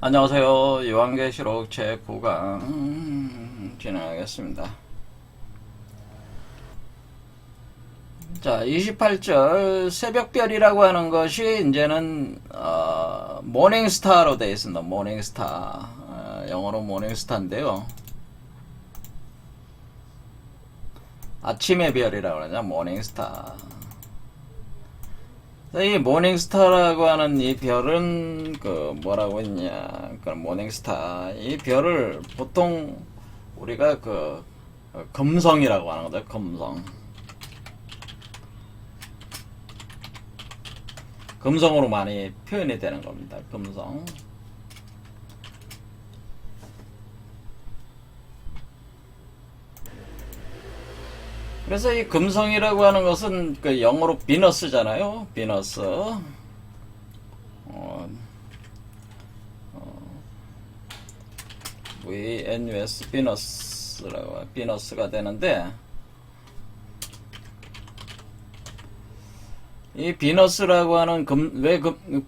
안녕하세요. 요한계시록 제9강 진행하겠습니다. 자, 28절 새벽별이라고 하는 것이 이제는 모닝스타로 되어 있습니다. 모닝스타. 영어로 모닝스타인데요. 아침의 별이라고 그러죠. 모닝스타. 이 모닝스타라고 하는 이 별은 그 뭐라고 했냐, 그 모닝스타 이 별을 보통 우리가 그 금성이라고 하는 거죠. 금성으로 많이 표현이 되는 겁니다. 금성. 그래서 이 금성이라고 하는 것은 그 영어로 비너스잖아요. 비너스. VNUS 비너스라고 비너스가 되는데, 이 비너스라고 하는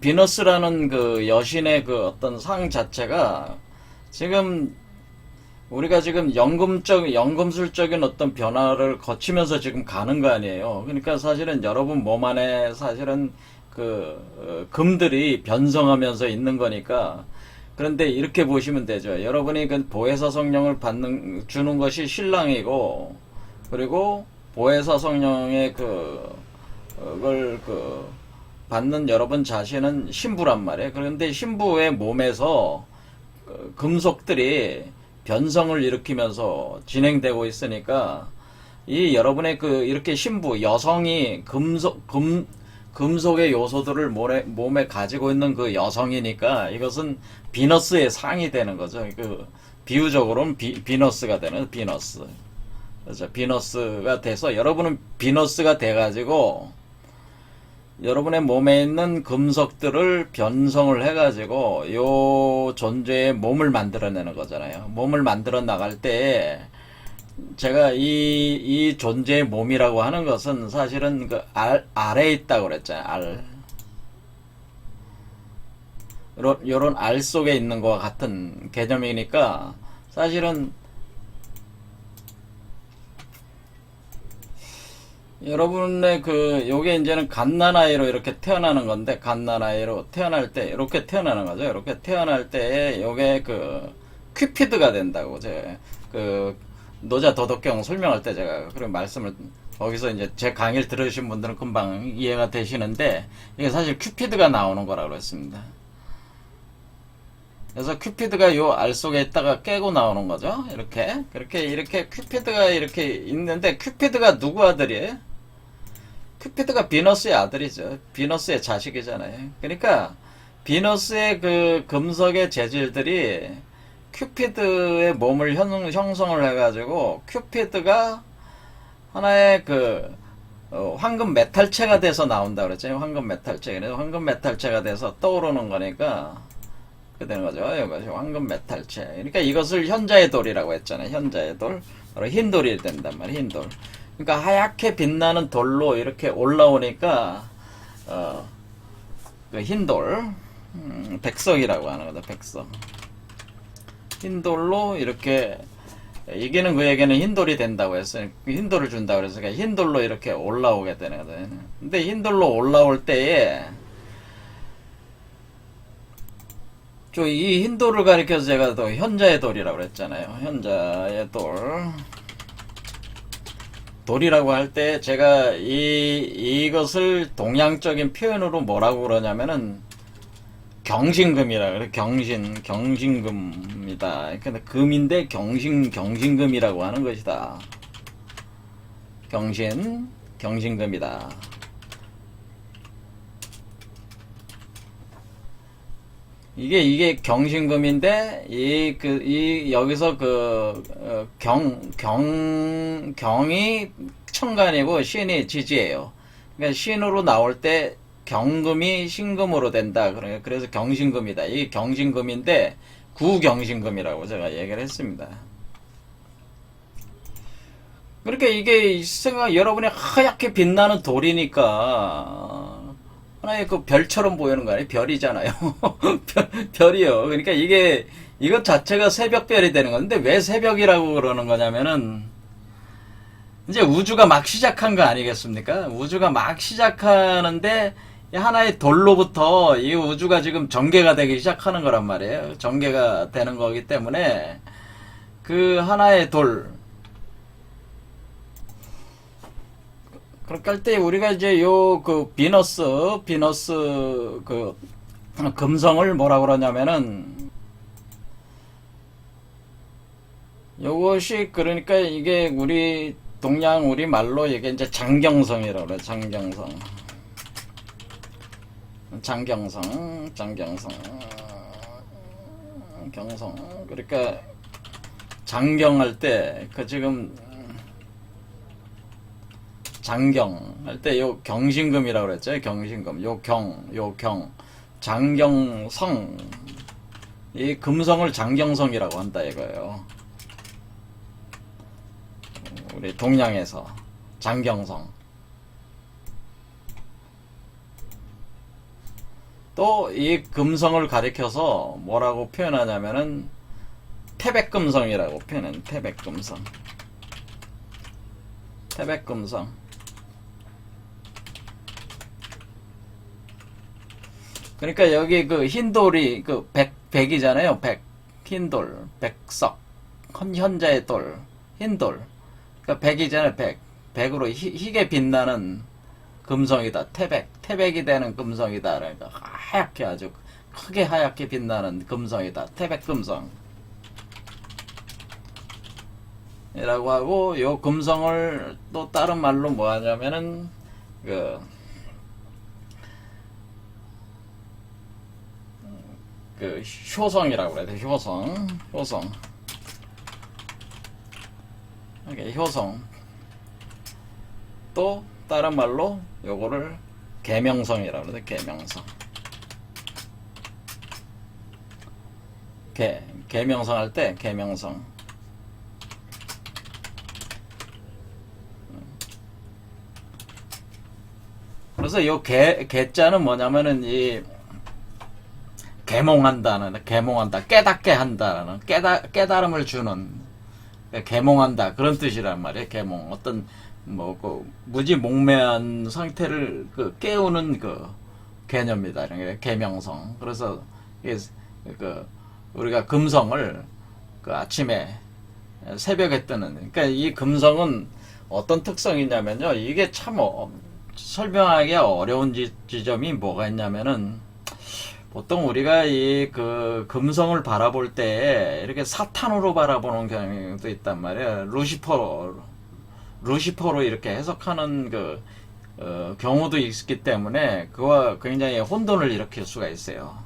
비너스라는 그 여신의 그 어떤 상 자체가 지금 우리가 지금 연금술적인 어떤 변화를 거치면서 지금 가는 거 아니에요. 그러니까 사실은 여러분 몸 안에 사실은 그 금들이 변성하면서 있는 거니까. 그런데 이렇게 보시면 되죠. 여러분이 그 보혜사 성령을 주는 것이 신랑이고, 그리고 보혜사 성령의 그걸 받는 여러분 자신은 신부란 말이에요. 그런데 신부의 몸에서 금속들이 변성을 일으키면서 진행되고 있으니까, 이 여러분의 이렇게 신부 여성이 금속의 요소들을 몸에 가지고 있는 그 여성이니까 이것은 비너스의 상이 되는 거죠. 비유적으로는 비너스가 되는, 비너스. 그렇죠. 비너스가 돼서 여러분은 비너스가 돼가지고 여러분의 몸에 있는 금속들을 변성을 해가지고 요 존재의 몸을 만들어내는 거잖아요. 몸을 만들어 나갈 때 제가 이 존재의 몸이라고 하는 것은 사실은 그 알에 있다고 그랬잖아요. 요런 알 속에 있는 것과 같은 개념이니까 사실은 여러분의 요게 이제는 갓난아이로 이렇게 태어나는 건데, 갓난아이로 태어날 때 이렇게 태어나는 거죠. 이렇게 태어날 때 요게 큐피드가 된다고 제가 노자 도덕경 설명할 때 제가 그런 말씀을, 거기서 이제 제 강의를 들으신 분들은 금방 이해가 되시는데, 이게 사실 큐피드가 나오는 거라고 그랬습니다. 그래서 큐피드가 요 알 속에 있다가 깨고 나오는 거죠. 이렇게 큐피드가 이렇게 있는데, 큐피드가 누구 아들이에요? 큐피드가 비너스의 아들이죠. 비너스의 자식이잖아요. 그러니까 비너스의 그 금속의 재질들이 큐피드의 몸을 형성을 해가지고, 큐피드가 하나의 황금 메탈체가 돼서 나온다 그랬죠. 황금 메탈체. 그래서 황금 메탈체가 돼서 떠오르는 거니까 그 되는 거죠. 이것이 황금 메탈체. 그러니까 이것을 현자의 돌이라고 했잖아요. 현자의 돌. 바로 흰 돌이 된단 말이에요. 흰 돌. 그러니까 하얗게 빛나는 돌로 이렇게 올라오니까 그 흰돌, 백석이라고 하는 거죠. 백석. 흰돌로 이렇게 이기는 그에게는 흰돌이 된다고 했어요. 흰돌을 준다고 그랬으니까 흰돌로 이렇게 올라오게 되는 거죠. 근데 흰돌로 올라올 때에 이 흰돌을 가리켜서 제가 또 현자의 돌이라고 그랬잖아요. 현자의 돌이라고 할 때 제가 이것을 동양적인 표현으로 뭐라고 그러냐면은 경신금이라 그래. 경신금이다. 근데 금인데 경신금이라고 하는 것이다. 경신금이다. 이게 경신금인데, 여기서 경이 천간이고 신이 지지예요. 그러니까 신으로 나올 때 경금이 신금으로 된다. 그래서 경신금이다. 이게 경신금인데 구경신금이라고 제가 얘기를 했습니다. 그러니까 이게 여러분이 하얗게 빛나는 돌이니까 하나의 그 별처럼 보이는 거 아니에요? 별이잖아요. 별이요. 그러니까 이게 이것 자체가 새벽별이 되는 건데 왜 새벽이라고 그러는 거냐면은 이제 우주가 막 시작한 거 아니겠습니까? 우주가 막 시작하는데 하나의 돌로부터 이 우주가 지금 전개가 되기 시작하는 거란 말이에요. 전개가 되는 거기 때문에 그 하나의 돌. 그렇게 할 때 우리가 이제 요 그 비너스 그 금성을 뭐라 그러냐면은 요것이 그러니까 이게 우리 동양 우리 말로 이게 이제 장경성이라고 그래. 장경성. 경성. 그러니까 장경할 때 그 지금 장경 할 때 요 경신금이라고 그랬죠. 경신금. 요 경. 장경성. 이 금성을 장경성이라고 한다 이거예요. 우리 동양에서 장경성. 또 이 금성을 가리켜서 뭐라고 표현하냐면은 태백금성이라고 표현해요. 태백금성. 그러니까 여기 그 흰돌이 그 백이잖아요. 흰돌, 백석, 현자의 돌, 흰돌. 그러니까 백이잖아요. 백으로 희게 빛나는 금성이다. 태백이 되는 금성이다. 그러니까 하얗게 아주 크게 하얗게 빛나는 금성이다. 태백금성. 이라고 하고 요 금성을 또 다른 말로 뭐 하냐면은 그 효성이라고 그래야 돼. 효성. 이게 효성. 또 다른 말로 요거를 계명성이라고 그래. 계명성 할 때 계명성. 그래서 요 계자는 뭐냐면은 이 계몽한다, 깨닫게 한다라는 깨달음을 주는 계몽한다 그런 뜻이란 말이에요. 계몽 어떤 뭐 그 무지몽매한 상태를 그 깨우는 그 개념이다. 이런 계명성. 그래서 그 우리가 금성을 그 아침에 새벽에 뜨는 그러니까 이 금성은 어떤 특성이 있냐면요. 이게 참 설명하기 어려운 지점이 뭐가 있냐면은 보통 우리가 이 그 금성을 바라볼 때 이렇게 사탄으로 바라보는 경우도 있단 말이에요. 루시퍼로 이렇게 해석하는 그 경우도 있기 때문에 그와 굉장히 혼돈을 일으킬 수가 있어요.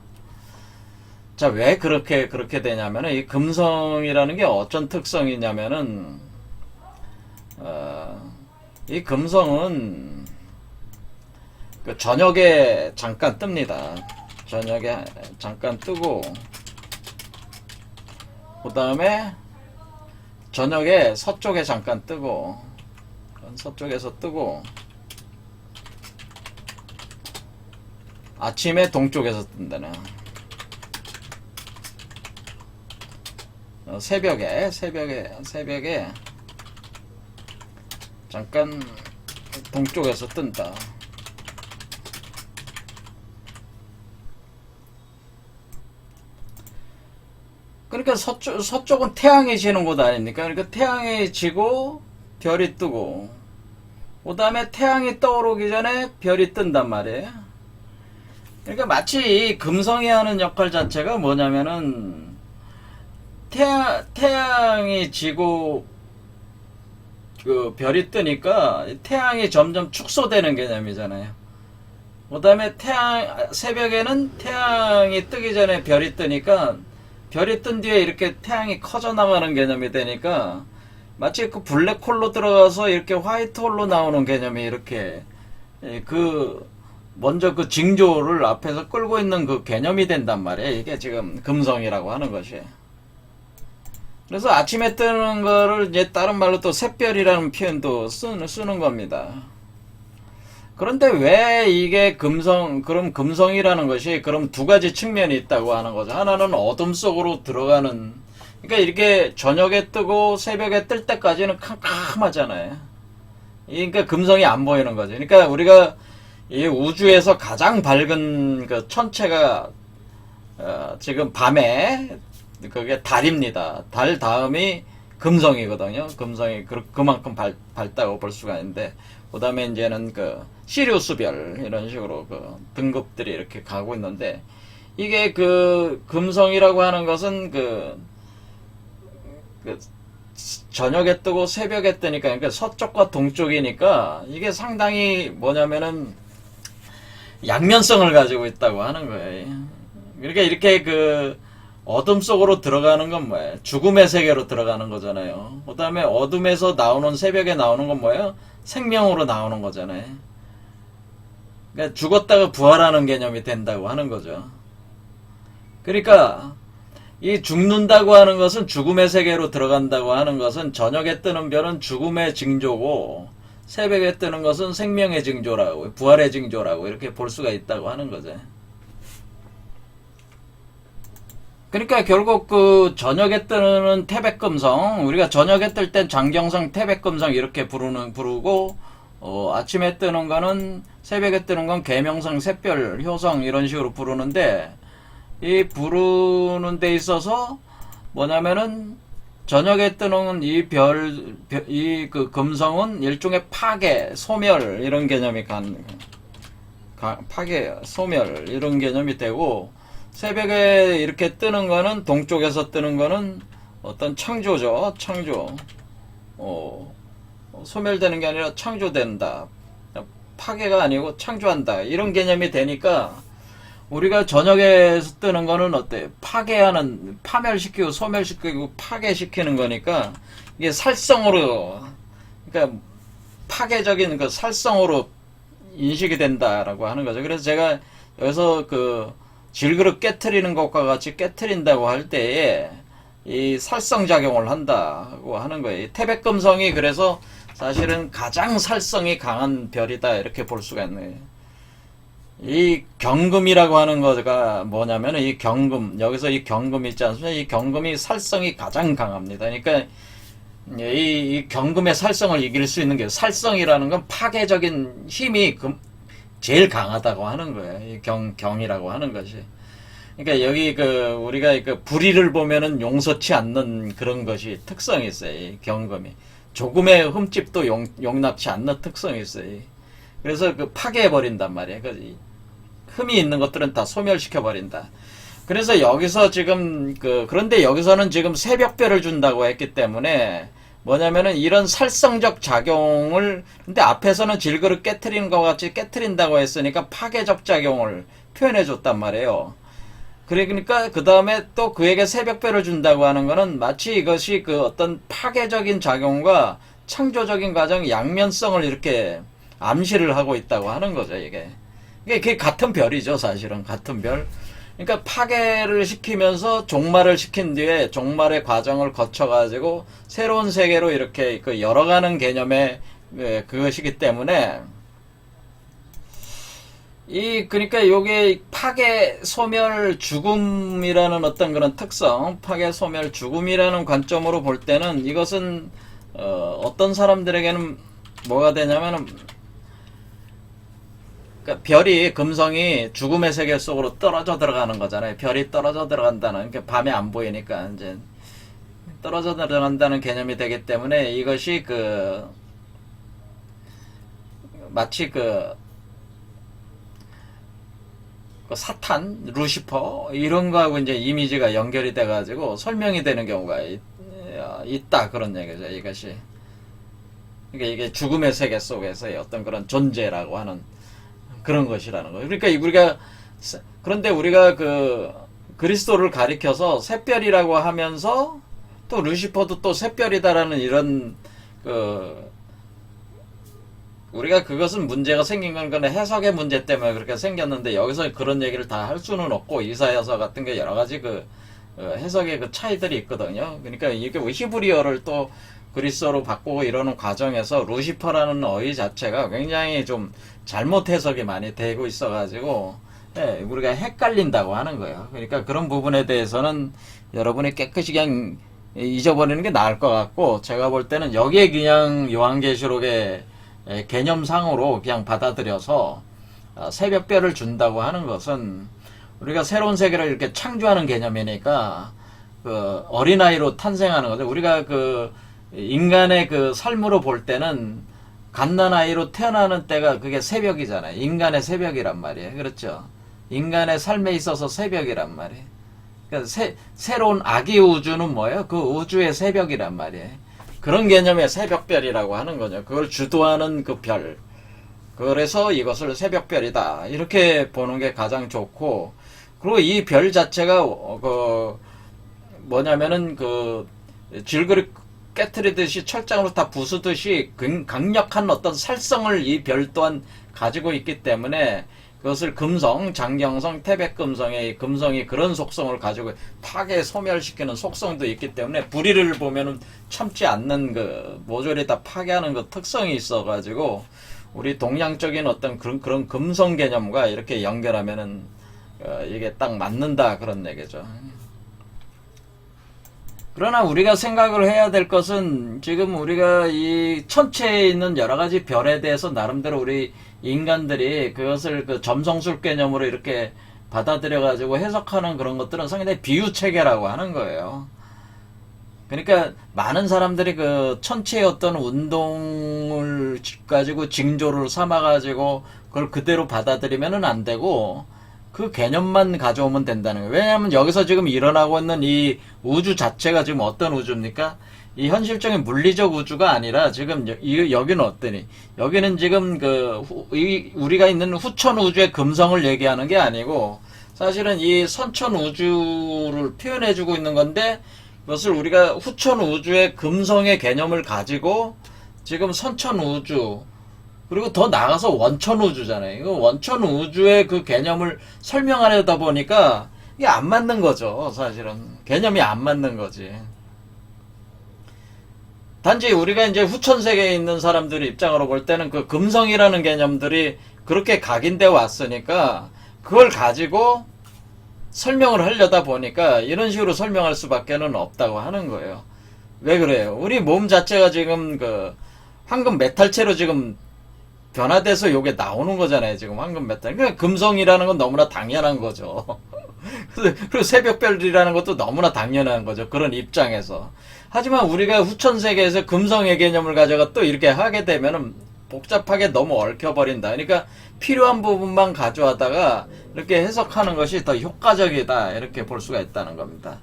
자, 왜 그렇게 되냐면은 이 금성이라는 게 어떤 특성이 있냐면은 이 금성은 그 저녁에 잠깐 뜹니다. 저녁에 잠깐 뜨고 그 다음에 저녁에 서쪽에 잠깐 뜨고 서쪽에서 뜨고 아침에 동쪽에서 뜬다는 새벽에 잠깐 동쪽에서 뜬다. 그러니까 서쪽은 태양이 지는 곳 아닙니까? 그러니까 태양이 지고 별이 뜨고 그 다음에 태양이 떠오르기 전에 별이 뜬단 말이에요. 그러니까 마치 이 금성이 하는 역할 자체가 뭐냐면은 태양이 지고 그 별이 뜨니까 태양이 점점 축소되는 개념이잖아요. 그 다음에 새벽에는 태양이 뜨기 전에 별이 뜨니까 별이 뜬 뒤에 이렇게 태양이 커져 나가는 개념이 되니까 마치 그 블랙홀로 들어가서 이렇게 화이트홀로 나오는 개념이 이렇게 먼저 그 징조를 앞에서 끌고 있는 그 개념이 된단 말이에요. 이게 지금 금성이라고 하는 것이. 그래서 아침에 뜨는 거를 이제 다른 말로 또 샛별이라는 표현도 쓰는 겁니다. 그런데 왜 이게 그럼 금성이라는 것이 그럼 두 가지 측면이 있다고 하는 거죠. 하나는 어둠 속으로 들어가는, 그러니까 이렇게 저녁에 뜨고 새벽에 뜰 때까지는 캄캄하잖아요. 그러니까 금성이 안 보이는 거죠. 그러니까 우리가 이 우주에서 가장 밝은 그 천체가 지금 밤에 그게 달입니다. 달 다음이 금성이거든요. 금성이 그만큼 밝다고 볼 수가 있는데, 그 다음에 이제는 그 시리우스별 이런 식으로 그 등급들이 이렇게 가고 있는데, 이게 그 금성이라고 하는 것은 그 저녁에 뜨고 새벽에 뜨니까, 그러니까 서쪽과 동쪽이니까 이게 상당히 뭐냐면은 양면성을 가지고 있다고 하는 거예요. 그러니까 이렇게 그 어둠 속으로 들어가는 건 뭐예요? 죽음의 세계로 들어가는 거잖아요. 그 다음에 어둠에서 나오는, 새벽에 나오는 건 뭐예요? 생명으로 나오는 거잖아요. 그러니까 죽었다가 부활하는 개념이 된다고 하는 거죠. 그러니까 이 죽는다고 하는 것은, 죽음의 세계로 들어간다고 하는 것은, 저녁에 뜨는 별은 죽음의 징조고 새벽에 뜨는 것은 생명의 징조라고, 부활의 징조라고 이렇게 볼 수가 있다고 하는 거죠. 그러니까 결국 그 저녁에 뜨는 태백금성, 우리가 저녁에 뜰 땐 장경성, 태백금성 이렇게 부르고, 아침에 뜨는 거는, 새벽에 뜨는 건 계명성, 샛별, 효성 이런 식으로 부르는데, 이 부르는 데 있어서 뭐냐면은 저녁에 뜨는 이 그 금성은 일종의 파괴, 소멸 이런 개념이 파괴, 소멸 이런 개념이 되고, 새벽에 이렇게 뜨는 거는, 동쪽에서 뜨는 거는 어떤 창조죠. 창조. 소멸되는 게 아니라 창조된다. 파괴가 아니고 창조한다. 이런 개념이 되니까, 우리가 저녁에서 뜨는 거는 어때? 파괴하는, 파멸시키고 소멸시키고 파괴시키는 거니까, 이게 살성으로, 그러니까 파괴적인 그 살성으로 인식이 된다라고 하는 거죠. 그래서 제가 여기서 그 질그릇 깨트리는 것과 같이 깨트린다고 할 때에 이 살성작용을 한다고 하는 거예요. 태백금성이 그래서 사실은 가장 살성이 강한 별이다 이렇게 볼 수가 있네요. 이 경금이라고 하는 거가 뭐냐면, 이 경금, 여기서 이 경금 있지 않습니까? 이 경금이 살성이 가장 강합니다. 그러니까 이 경금의 살성을 이길 수 있는 게, 살성이라는 건 파괴적인 힘이 제일 강하다고 하는 거예요. 이 경이라고 하는 것이. 그러니까 여기 우리가 불의를 보면은 용서치 않는 그런 것이 특성이 있어요. 이 경금이. 조금의 흠집도 용납치 않는 특성이 있어요. 그래서 파괴해버린단 말이에요. 흠이 있는 것들은 다 소멸시켜버린다. 그래서 여기서 지금 그런데 여기서는 지금 새벽별을 준다고 했기 때문에, 뭐냐면은 이런 살성적 작용을, 근데 앞에서는 질그릇 깨트리는 것 같이 깨트린다고 했으니까 파괴적 작용을 표현해 줬단 말이에요. 그러니까 그 다음에 또 그에게 새벽별을 준다고 하는 거는, 마치 이것이 어떤 파괴적인 작용과 창조적인 과정, 양면성을 이렇게 암시를 하고 있다고 하는 거죠. 이게 같은 별이죠. 사실은 같은 별. 그러니까 파괴를 시키면서 종말을 시킨 뒤에 종말의 과정을 거쳐가지고 새로운 세계로 이렇게 열어가는 개념의 그것이기 때문에, 그러니까 요게 파괴, 소멸, 죽음이라는 어떤 그런 특성, 파괴, 소멸, 죽음이라는 관점으로 볼 때는, 이것은 어떤 사람들에게는 뭐가 되냐면은, 그러니까 별이, 금성이 죽음의 세계 속으로 떨어져 들어가는 거잖아요. 별이 떨어져 들어간다는, 그러니까 밤에 안 보이니까 이제 떨어져 들어간다는 개념이 되기 때문에, 이것이 마치 사탄, 루시퍼 이런 거하고 이제 이미지가 연결이 돼가지고 설명이 되는 경우가 있다, 그런 얘기죠. 이것이. 그러니까 이게 죽음의 세계 속에서의 어떤 그런 존재라고 하는 그런 것이라는 거예요. 그러니까 그런데 우리가 그리스도를 가리켜서 샛별이라고 하면서, 또 루시퍼도 또 샛별이다라는 이런 우리가 그것은 문제가 생긴 건 해석의 문제 때문에 그렇게 생겼는데, 여기서 그런 얘기를 다 할 수는 없고, 이사야서 같은 게 여러 가지 해석의 차이들이 있거든요. 그러니까 이게 히브리어를 또 그리스어로 바꾸고 이러는 과정에서 루시퍼라는 어휘 자체가 굉장히 좀 잘못 해석이 많이 되고 있어가지고 예, 우리가 헷갈린다고 하는 거예요. 그러니까 그런 부분에 대해서는 여러분이 깨끗이 그냥 잊어버리는 게 나을 것 같고, 제가 볼 때는 여기에 그냥 요한계시록의 개념상으로 그냥 받아들여서 새벽별을 준다고 하는 것은 우리가 새로운 세계를 이렇게 창조하는 개념이니까 그 어린아이로 탄생하는 거죠. 우리가 그 인간의 그 삶으로 볼 때는 갓난아이로 태어나는 때가 그게 새벽이잖아요. 인간의 새벽이란 말이에요. 그렇죠? 인간의 삶에 있어서 새벽이란 말이에요. 그러니까 새로운 아기 우주는 뭐예요? 그 우주의 새벽이란 말이에요. 그런 개념의 새벽별이라고 하는 거죠. 그걸 주도하는 그 별. 그래서 이것을 새벽별이다. 이렇게 보는 게 가장 좋고, 그리고 이 별 자체가 그 뭐냐면은 그 질그릇 깨트리듯이 철장으로 다 부수듯이 강력한 어떤 살성을 이 별 또한 가지고 있기 때문에 그것을 금성, 장경성, 태백금성의 금성이 그런 속성을 가지고 파괴 소멸시키는 속성도 있기 때문에 불의를 보면은 참지 않는 그 모조리 다 파괴하는 그 특성이 있어가지고 우리 동양적인 어떤 그런 금성 개념과 이렇게 연결하면은 이게 딱 맞는다 그런 얘기죠. 그러나 우리가 생각을 해야 될 것은 지금 우리가 이 천체에 있는 여러 가지 별에 대해서 나름대로 우리 인간들이 그것을 그 점성술 개념으로 이렇게 받아들여 가지고 해석하는 그런 것들은 상당히 비유체계라고 하는 거예요. 그러니까 많은 사람들이 그 천체의 어떤 운동을 가지고 징조를 삼아 가지고 그걸 그대로 받아들이면은 안 되고 그 개념만 가져오면 된다는 거예요. 왜냐하면 여기서 지금 일어나고 있는 이 우주 자체가 지금 어떤 우주입니까? 이 현실적인 물리적 우주가 아니라 지금 여기는 어떠니? 여기는 지금 우리가 있는 후천 우주의 금성을 얘기하는 게 아니고 사실은 이 선천 우주를 표현해주고 있는 건데 그것을 우리가 후천 우주의 금성의 개념을 가지고 지금 선천 우주 그리고 더 나아가서 원천 우주잖아요. 이거 원천 우주의 그 개념을 설명하려다 보니까 이게 안 맞는 거죠. 사실은 개념이 안 맞는 거지. 단지 우리가 이제 후천 세계에 있는 사람들 입장으로 볼 때는 그 금성이라는 개념들이 그렇게 각인돼 왔으니까 그걸 가지고 설명을 하려다 보니까 이런 식으로 설명할 수밖에는 없다고 하는 거예요. 왜 그래요? 우리 몸 자체가 지금 그 황금 메탈체로 지금 변화돼서 요게 나오는 거잖아요. 지금 황금 메탈. 그러니까 금성이라는 건 너무나 당연한 거죠. 그리고 새벽별이라는 것도 너무나 당연한 거죠. 그런 입장에서. 하지만 우리가 후천 세계에서 금성의 개념을 가져가 또 이렇게 하게 되면은 복잡하게 너무 얽혀버린다. 그러니까 필요한 부분만 가져와다가 이렇게 해석하는 것이 더 효과적이다. 이렇게 볼 수가 있다는 겁니다.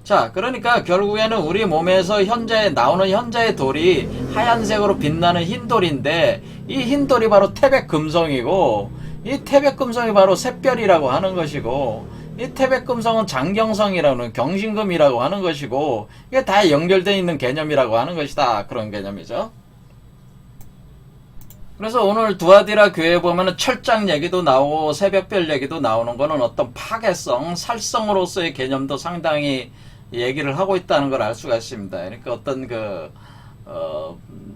자, 그러니까 결국에는 우리 몸에서 현재 나오는 현재의 돌이 하얀색으로 빛나는 흰 돌인데 이 흰 돌이 바로 태백금성이고 이 태백금성이 바로 샛별이라고 하는 것이고 이 태백금성은 장경성이라는 경신금이라고 하는 것이고 이게 다 연결되어 있는 개념이라고 하는 것이다. 그런 개념이죠. 그래서 오늘 두아디라 교회에 보면은 철장 얘기도 나오고 새벽별 얘기도 나오는 거는 어떤 파괴성, 살성으로서의 개념도 상당히 얘기를 하고 있다는 걸 알 수가 있습니다. 그러니까 어떤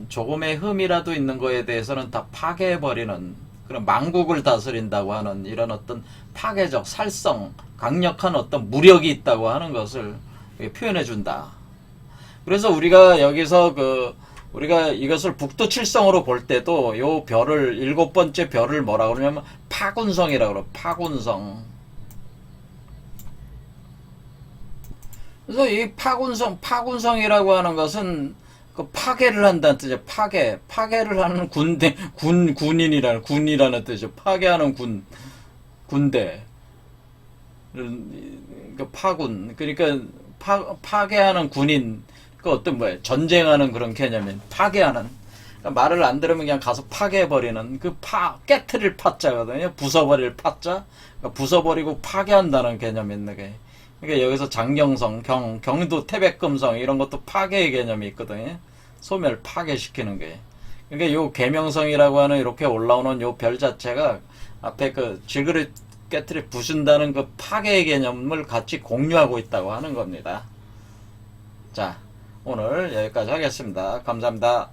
조금의 흠이라도 있는 거에 대해서는 다 파괴해버리는 그런 망국을 다스린다고 하는 이런 어떤 파괴적, 살성, 강력한 어떤 무력이 있다고 하는 것을 표현해준다. 그래서 우리가 여기서 우리가 이것을 북두칠성으로 볼 때도 요 별을, 7번째 별을 뭐라 그러냐면 파군성이라고 그래요. 파군성. 그래서 이 파군성이라고 하는 것은 그 파괴를 한다는 뜻이죠. 파괴를 하는 군이라는 뜻이죠. 파괴하는 군대. 그 파군. 그러니까 파괴하는 군인. 그 어떤 뭐예요? 전쟁하는 그런 개념인 파괴하는. 그러니까 말을 안 들으면 그냥 가서 파괴해버리는 깨트릴 파자거든요. 부숴버릴 파자. 그러니까 부숴버리고 파괴한다는 개념이 있는 게. 그러니까 여기서 장경성, 경도 태백금성 이런 것도 파괴의 개념이 있거든요. 소멸, 파괴시키는 게. 그러니까 요 계명성이라고 하는 이렇게 올라오는 요 별 자체가 앞에 그 질그릇 깨트리 부순다는 그 파괴의 개념을 같이 공유하고 있다고 하는 겁니다. 자, 오늘 여기까지 하겠습니다. 감사합니다.